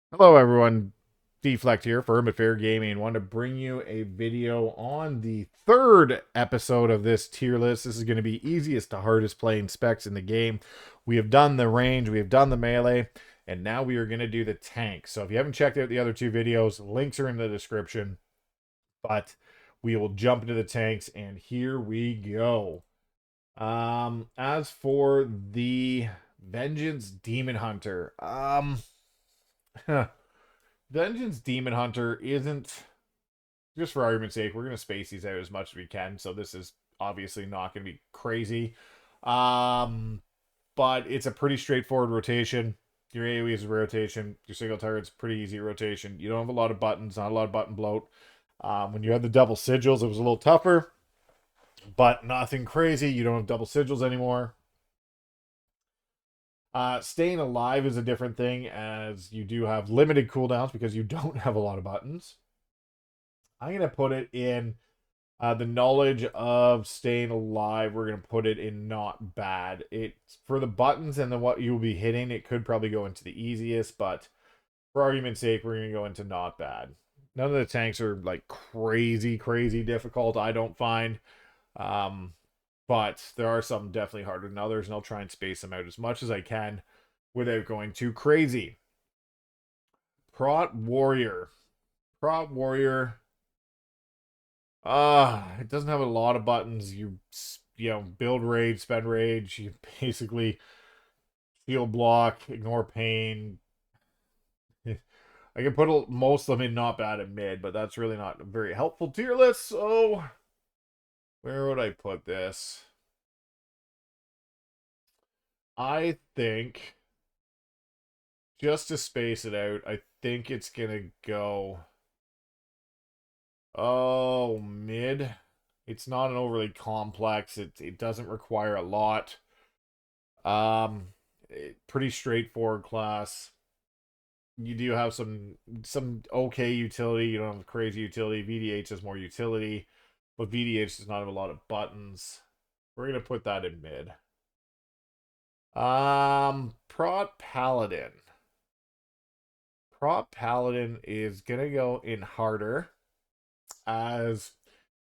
Hello everyone, Deflect here for Fair Gaming. Want to bring you a video on the third episode of this tier list. This is going to be easiest to hardest playing specs in the game. We have done the range, we have done the melee, and now we are going to do the tank. So if you haven't checked out the other two videos, links are in the description. But we will jump into the tanks, and here we go. As for the Vengeance Demon Hunter, Vengeance Demon Hunter isn't, just for argument's sake, we're going to space these out as much as we can. So this is obviously not going to be crazy. Um, but it's a pretty straightforward rotation. Your AoE is a rotation. Your single target's pretty easy rotation. You don't have a lot of buttons, not a lot of button bloat. When you had the double sigils, it was a little tougher, but nothing crazy. You don't have double sigils anymore. Staying alive is a different thing, as you do have limited cooldowns because you don't have a lot of buttons. I'm going to put it in the knowledge of staying alive. We're going to put it in not bad. It's for the buttons and then what you'll be hitting. It could probably go into the easiest, but for argument's sake, we're going to go into not bad. None of the tanks are like crazy, crazy difficult, I don't find. But there are some definitely harder than others, and I'll try and space them out as much as I can without going too crazy. Prot Warrior. Prot Warrior. It doesn't have a lot of buttons. You build rage, spend rage. You basically shield block, ignore pain. I can put most of them in not bad and mid, but that's really not a very helpful tier list. So where would I put this? I think, just to space it out, I think it's gonna go. Oh, mid. It's not an overly complex. It doesn't require a lot. Um, Pretty straightforward class. You do have some okay utility. You don't have crazy utility. VDH has more utility, but VDH does not have a lot of buttons. We're gonna put that in mid. Prot Paladin. Prot Paladin is gonna go in harder, as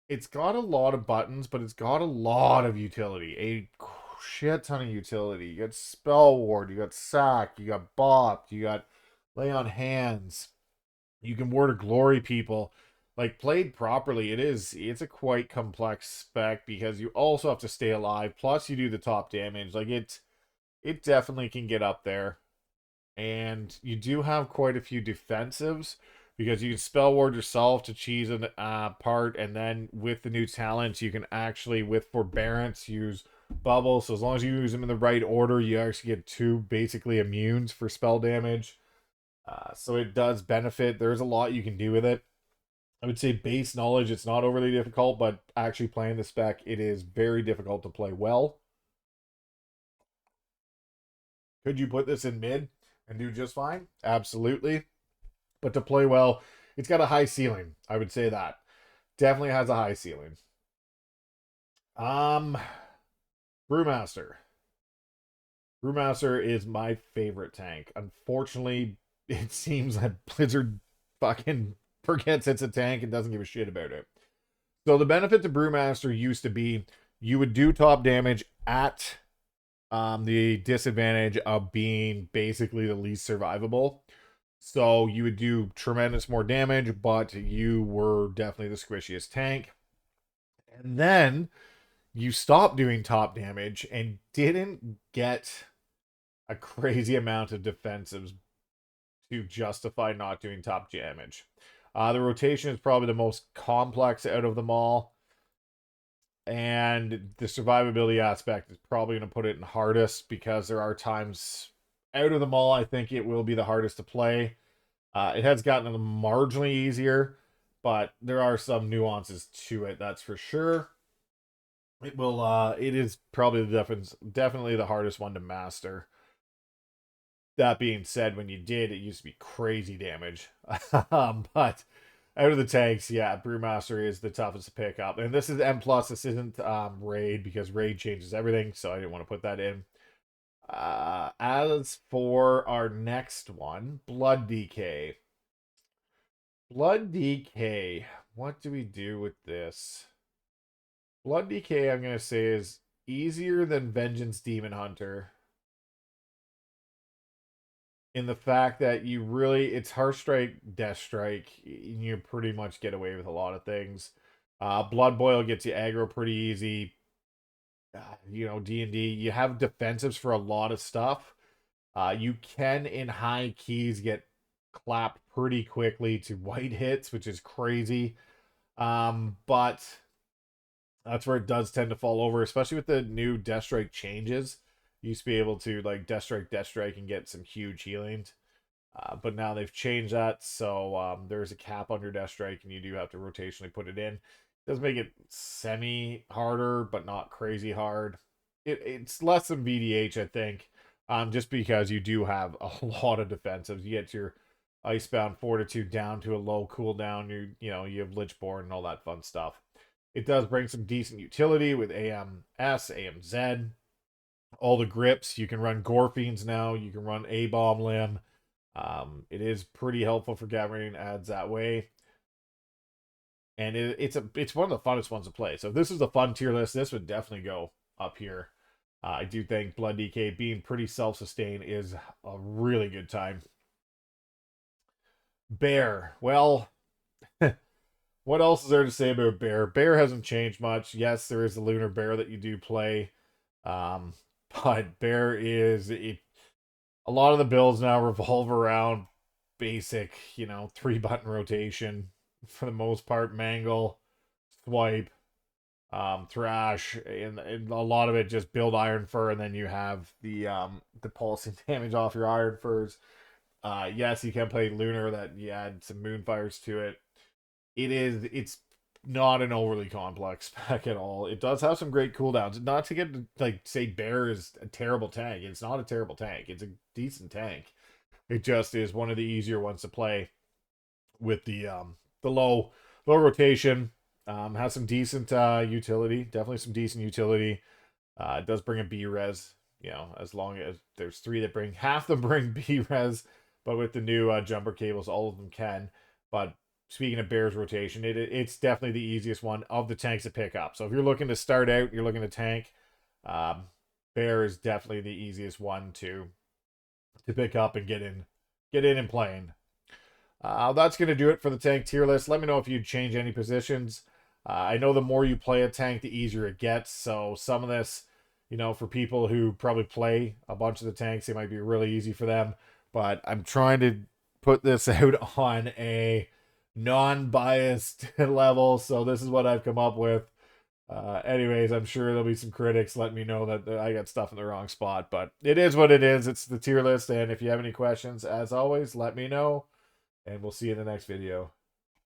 it's got a lot of buttons, but it's got a lot of utility. A shit ton of utility. You got Spell Ward, you got Sack, you got Bop, you got Lay on Hands. You can Word of Glory people. Like, played properly, it's a quite complex spec because you also have to stay alive. Plus, you do the top damage. Like, it definitely can get up there. And you do have quite a few defensives because you can spell ward yourself to cheese an part, and then with the new talents, you can actually, with forbearance, use bubble. So as long as you use them in the right order, you actually get two basically immunes for spell damage. So it does benefit. There's a lot you can do with it. I would say base knowledge, it's not overly difficult, but actually playing the spec, it is very difficult to play well. Could you put this in mid and do just fine? Absolutely. But to play well, it's got a high ceiling. I would say that. Definitely has a high ceiling. Um, Brewmaster. Brewmaster is my favorite tank. Unfortunately, it seems that Blizzard fucking forgets it's a tank and doesn't give a shit about it. So the benefit to Brewmaster used to be you would do top damage at the disadvantage of being basically the least survivable. So you would do tremendous more damage, but you were definitely the squishiest tank. And then you stopped doing top damage and didn't get a crazy amount of defensives to justify not doing top damage. The rotation is probably the most complex out of them all. And the survivability aspect is probably going to put it in hardest because there are times out of them all, I think it will be the hardest to play. It has gotten marginally easier, but there are some nuances to it, that's for sure. It is probably definitely the hardest one to master. That being said, when you did, it used to be crazy damage. But out of the tanks, yeah, Brewmaster is the toughest to pick up. And this is M plus. This isn't raid because raid changes everything, so I didn't want to put that in. As for our next one, Blood DK. Blood DK. What do we do with this? Blood DK, I'm going to say, is easier than Vengeance Demon Hunter. In the fact that you really, it's Hearth Strike, Death Strike, and you pretty much get away with a lot of things. Blood Boil gets you aggro pretty easy. D&D, you have defensives for a lot of stuff. You can, in high keys, get clapped pretty quickly to white hits, which is crazy. But that's where it does tend to fall over, especially with the new Death Strike changes. You used to be able to like Death Strike, and get some huge healings. But now they've changed that, so there's a cap on your Death Strike, and you do have to rotationally put it in. It does make it semi harder, but not crazy hard. It's less than VDH, I think, just because you do have a lot of defensives. You get your Icebound Fortitude down to a low cooldown. You have Lichborn and all that fun stuff. It does bring some decent utility with AMS, AMZ, all the grips. You can run Gorfiends now. You can run A-Bomb Limb. It is pretty helpful for gathering ads that way. And it's one of the funnest ones to play. So if this is a fun tier list, this would definitely go up here. I do think Blood DK being pretty self-sustained is a really good time. Bear. Well, what else is there to say about Bear? Bear hasn't changed much. Yes, there is the Lunar Bear that you do play. But Bear is... a lot of the builds now revolve around basic, 3-button rotation. For the most part, Mangle, Swipe, Thrash, and a lot of it just build Iron Fur, and then you have the pulsing damage off your Iron Furs. Yes, you can play Lunar, that you add some Moonfires to it. It's not an overly complex pack at all. It does have some great cooldowns. Not to get to, say Bear is a terrible tank. It's not a terrible tank. It's a decent tank. It just is one of the easier ones to play with the low rotation. Has some decent utility. Definitely some decent utility. It does bring a B-res, as long as there's 3 that bring, half them bring B-res, but with the new jumper cables, all of them can. But speaking of Bear's rotation, it's definitely the easiest one of the tanks to pick up. So if you're looking to start out, you're looking to tank, Bear is definitely the easiest one to pick up and get in and playing. That's going to do it for the tank tier list. Let me know if you'd change any positions. I know the more you play a tank, the easier it gets. So some of this, for people who probably play a bunch of the tanks, it might be really easy for them. But I'm trying to put this out on a non-biased level. So this is what I've come up with. Anyways, I'm sure there'll be some critics letting me know that I got stuff in the wrong spot. But it is what it is. It's the tier list. And if you have any questions, as always, let me know. And we'll see you in the next video.